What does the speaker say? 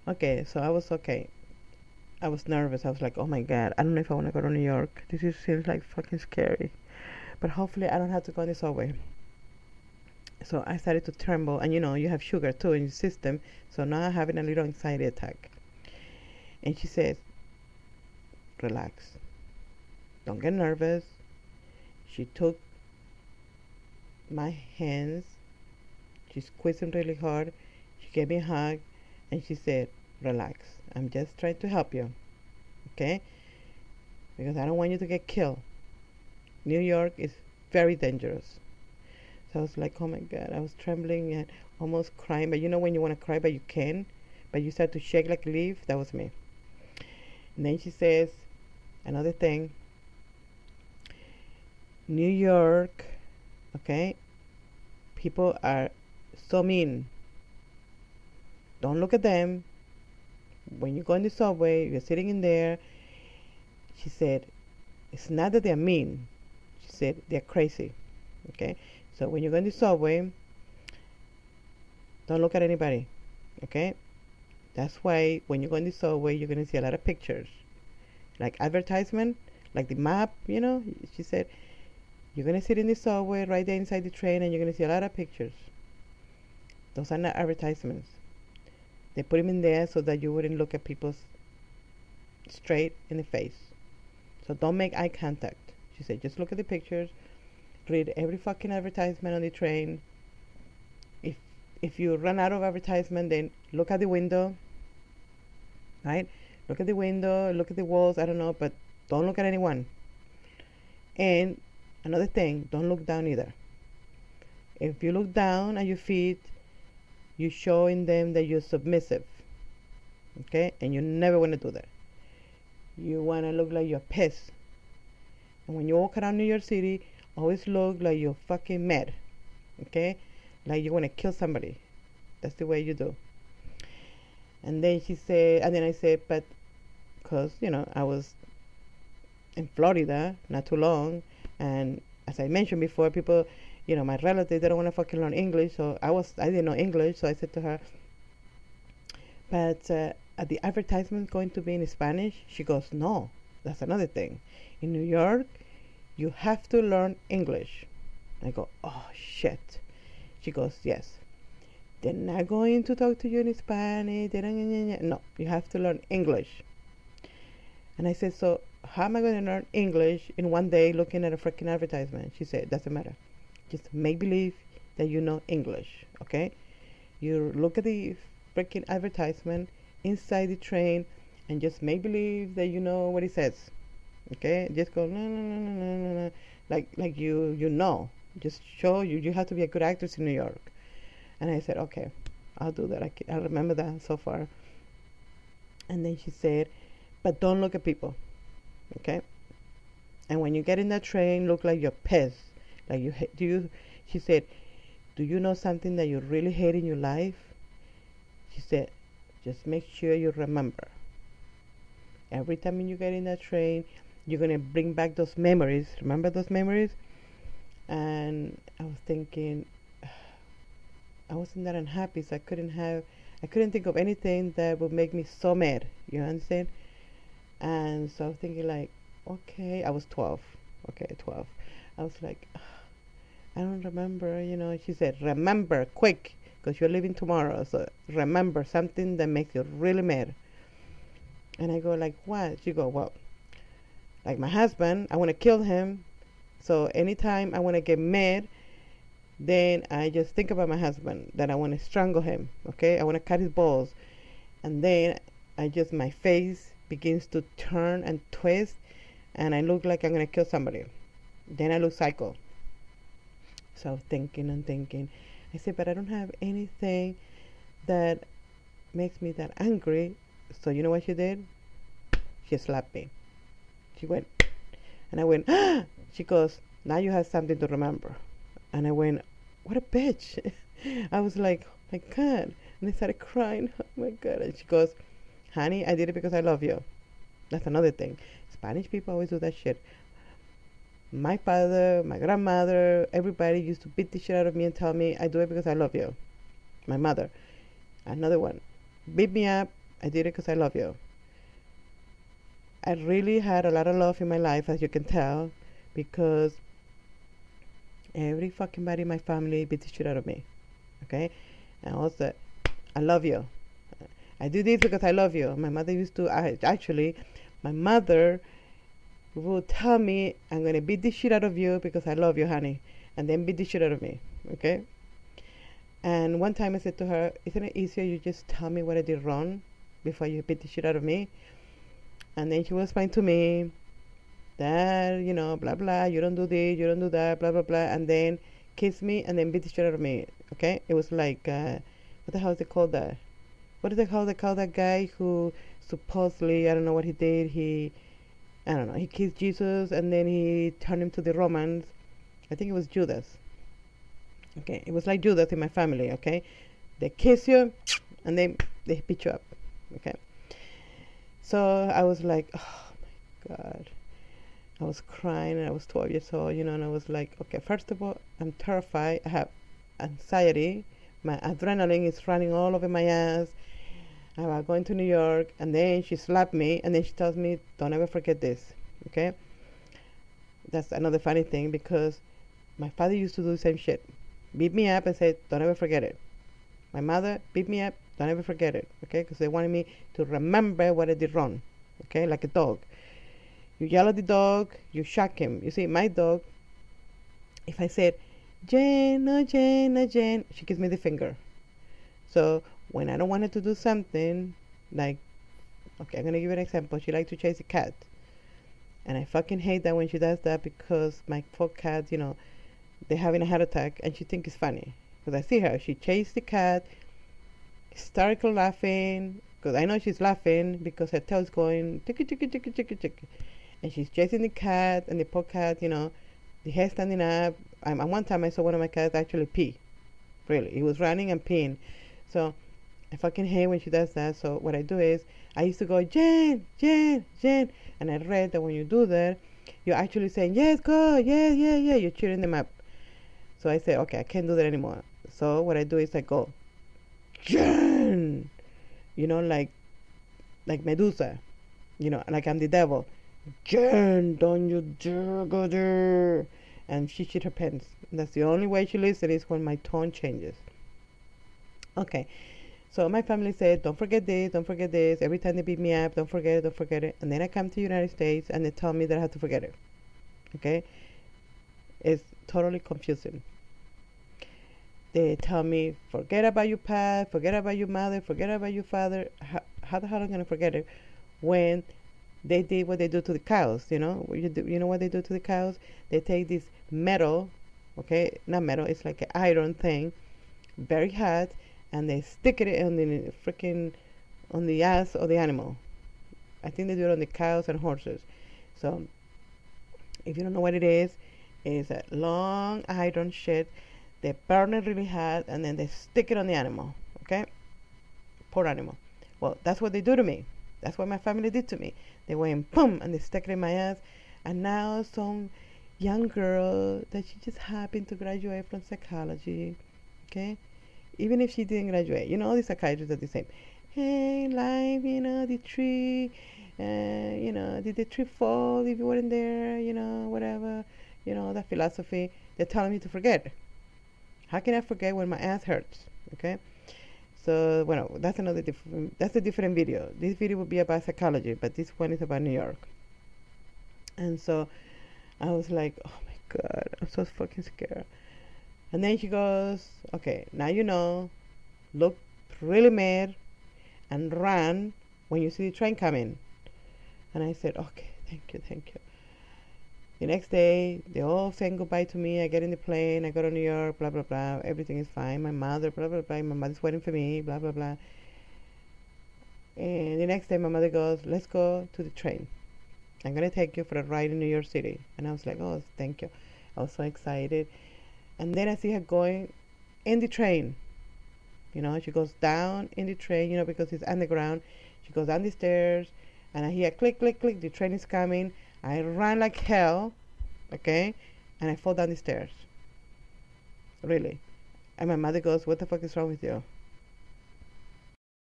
Okay, so I was okay. I was nervous. I was like, oh my god, I don't know if I want to go to New York. This is seems like fucking scary. But hopefully I don't have to go in the subway. So I started to tremble, and you have sugar too in your system. So now I'm having a little anxiety attack. And she says, relax, don't get nervous. She took my hands, she squeezed them really hard. She gave me a hug, and she said, relax. I'm just trying to help you, okay? Because I don't want you to get killed. New York is very dangerous. So I was like, oh my God. I was trembling and almost crying. But you know when you want to cry, but you can't? But you start to shake like a leaf? That was me. And then she says, another thing, New York, okay? People are so mean. Don't look at them. When you go in the subway, you're sitting in there. She said, it's not that they're mean. She said, they're crazy. Okay? So when you go in the subway, don't look at anybody. Okay? That's why when you go in the subway, you're going to see a lot of pictures. Like advertisement, like the map, She said, you're going to sit in the subway right there inside the train and you're going to see a lot of pictures. Those are not advertisements. They put them in there so that you wouldn't look at people straight in the face. So don't make eye contact. She said, just look at the pictures. Read every fucking advertisement on the train. If you run out of advertisement, then look at the window. Right? Look at the window, look at the walls, I don't know, but don't look at anyone. And another thing, don't look down either. If you look down at your feet, you're showing them that you're submissive. Okay? And you never want to do that. You want to look like you're pissed. And when you walk around New York City, always look like you're fucking mad. Okay? Like you want to kill somebody. That's the way you do. And then I said, but because, I was in Florida not too long. And as I mentioned before, people, my relatives, they don't want to fucking learn English. So I didn't know English. So I said to her, but are the advertisements going to be in Spanish? She goes, no, that's another thing. In New York, you have to learn English. I go, oh shit. She goes, yes. They're not going to talk to you in Spanish. No, you have to learn English. And I said, so how am I going to learn English in one day looking at a freaking advertisement? She said, doesn't matter. Just make believe that you know English, okay? You look at the freaking advertisement inside the train and just make believe that you know what it says, okay? Just go, no, no, no, no, no, no, no. Like you know. Just show you have to be a good actress in New York. And I said, okay, I'll do that. I remember that so far. And then she said, but don't look at people, okay? And when you get in that train, look like you're pissed. Like she said, do you know something that you really hate in your life? She said, just make sure you remember. Every time you get in that train, you're going to bring back those memories. Remember those memories? And I was thinking, I wasn't that unhappy, so I couldn't think of anything that would make me so mad. You understand? And so I was thinking like, okay, I was 12. Okay, 12. I was like, I don't remember, She said, remember, quick, because you're leaving tomorrow. So remember something that makes you really mad. And I go like, what? She go, well, like my husband, I want to kill him. So anytime I want to get mad, then I just think about my husband, that I want to strangle him, okay? I want to cut his balls. And then my face begins to turn and twist, and I look like I'm going to kill somebody. Then I look psycho. So I was thinking and thinking. I said, but I don't have anything that makes me that angry. So you know what she did? She slapped me. She went, and I went, ah! She goes, now you have something to remember. And I went, what a bitch. I was like, oh my God. And I started crying. Oh my God. And she goes, honey, I did it because I love you. That's another thing. Spanish people always do that shit. My father, my grandmother, everybody used to beat the shit out of me and tell me, I do it because I love you. My mother. Another one. Beat me up I did it because I love you. I really had a lot of love in my life, as you can tell, because every fucking body in my family beat the shit out of me. Okay? And also, I love you. I do this because I love you. My mother used to, actually, my mother would tell me, I'm going to beat the shit out of you because I love you, honey. And then beat the shit out of me. Okay? And one time I said to her, isn't it easier you just tell me what I did wrong before you beat the shit out of me? And then she would explain to me that, you know, blah, blah, you don't do this, you don't do that, blah, blah, blah. And then kiss me and then beat the shit out of me. Okay? It was like, what the hell is it called that? What is it called? They call that guy who supposedly, I don't know what he did. I don't know, he kissed Jesus and then he turned him to the Romans. I think it was Judas. Okay? It was like Judas in my family, okay? They kiss you and then they beat you up. Okay? So I was like, oh my God. I was crying and I was 12 years old, you know, and I was like, okay, first of all, I'm terrified. I have anxiety. My adrenaline is running all over my ass. I was going to New York, and then she slapped me, and then she tells me, don't ever forget this, okay? That's another funny thing, because my father used to do the same shit. Beat me up and say, don't ever forget it. My mother beat me up, don't ever forget it, okay? Because they wanted me to remember what I did wrong, okay? Like a dog. You yell at the dog, you shock him. You see, my dog, if I said, Jane, no Jane, no Jane, she gives me the finger. So when I don't want her to do something, like, okay, I'm going to give you an example. She likes to chase a cat. And I fucking hate that when she does that, because my poor cat, you know, they're having a heart attack and she thinks it's funny. Because I see her, she chased the cat, hysterical laughing, because I know she's laughing because her tail's going ticky ticky ticky ticky ticky. And she's chasing the cat, and the poor cat, you know, the hair standing up. One time I saw one of my cats actually pee. Really, he was running and peeing. So I fucking hate when she does that. So what I do is, I used to go, Jen, Jen, Jen. And I read that when you do that, you're actually saying, yes, go, yeah, yeah, yeah. You're cheering them up. So I say, okay, I can't do that anymore. So what I do is I go, Jen. You know, like Medusa. You know, like I'm the devil. Jen, don't you dare go there. And she shit her pants. That's the only way she listens, is when my tone changes. Okay. So my family said, don't forget this, don't forget this. Every time they beat me up, don't forget it, don't forget it. And then I come to the United States and they tell me that I have to forget it. Okay? It's totally confusing. They tell me, forget about your past, forget about your mother, forget about your father. How the hell am I going to forget it when they did what they do to the cows, you know? You know what they do to the cows? They take this metal, okay? Not metal, it's like an iron thing, very hot, and they stick it on the ass of the animal. I think they do it on the cows and horses. So if you don't know what it is, it's a long iron shit. They burn it really hot and then they stick it on the animal. Okay? Poor animal. Well, that's what they do to me. That's what my family did to me. They went boom and they stuck it in my ass. And now some young girl that she just happened to graduate from psychology. Okay? Even if she didn't graduate, you know, all the psychiatrists are the same. Hey, life, you know, the tree, you know, did the tree fall if you weren't there, you know, whatever, you know, that philosophy. They're telling me to forget. How can I forget when my ass hurts? Okay? So, well, that's a different video. This video will be about psychology, but this one is about New York. And so I was like, oh my God, I'm so fucking scared. And then she goes, okay, now you know, look really mad and run when you see the train coming. And I said, okay, thank you, thank you. The next day, they all saying goodbye to me. I get in the plane, I go to New York, blah, blah, blah. Everything is fine. My mother, blah, blah, blah. My mother's waiting for me, blah, blah, blah. And the next day, my mother goes, let's go to the train. I'm going to take you for a ride in New York City. And I was like, oh, thank you. I was so excited. And then I see her going in the train. You know, she goes down in the train, you know, because it's underground. She goes down the stairs, and I hear click, click, click. The train is coming. I run like hell, okay? And I fall down the stairs. Really. And my mother goes, what the fuck is wrong with you?